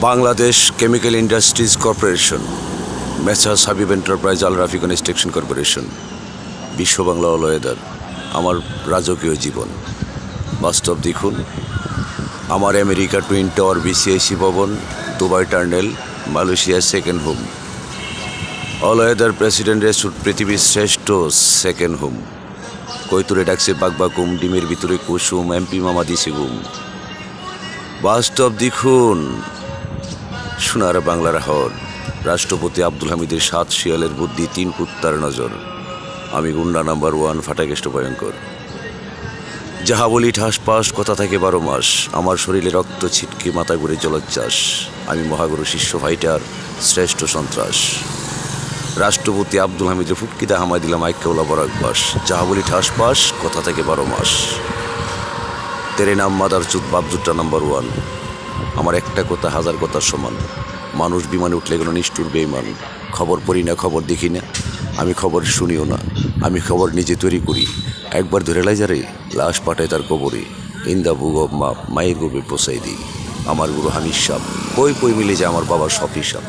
Bangladesh chemical industries corporation, messrs Habib enterprise, Al Rafi construction corporation, Biswa Bangla all weather, আমার রাজকীয় জীবন। বাস্তব দেখুন, আমার আমেরিকা টুইন টাওয়ার, বিসিআইসি ভবন, দুবাই টার্নেল, মালয়েশিয়ার second home, all weather president restaurant, পৃথিবীর শ্রেষ্ঠ সেকেন্ড হোম। কৈতুরে ডাকছে বাগবাকুম, ডিমের ভিতরে কুসুম, এমপি মামা দিছে গুম। বাস্তব দেখুন, সোনার বাংলার হর, রাষ্ট্রপতি আব্দুল হামিদের 7 শিয়ালের বুদ্ধি, 3 কুত্তার নজর। আমি গুন্ডা নাম্বার 1, ফাটাকেষ্ট ভয়ঙ্কর। যাহা বলি ঠাস পাস, কথা থাকে 12 মাস। আমার শরীরে রক্ত ছিটকে, মাথা ঘুরে জলোচ্ছ্বাস। আমি মহাগুরু শিষ্য ফাইটার, শ্রেষ্ঠ সন্ত্রাস। রাষ্ট্রপতি আব্দুল হামিদের ফুটকিতে হামাই দিলাম আইক্যওলা বরাকবাস। যাহা বলি ঠাস পাস, কথা থাকে 12 মাস। তেরে নাম মাদার চুত, বাপজুট্টা নাম্বার 1। আমার একটা কথা 1000 কথার সমান। মানুষ বিমানে উঠলে গেল নিষ্ঠুর বেইমান। খবর পড়ি না, খবর দেখি না, আমি খবর শুনিও না, আমি খবর নিজে তৈরি করি। একবার ধরে লাই যারে, লাশ পাঠায় তার কবরে। ইন্দা বুক অব মাপ, মায়ের গর্বে পোষাই দিই। আমার গুরু হানিস সাপ, কই মিলে যায় আমার বাবার সব হিসাব।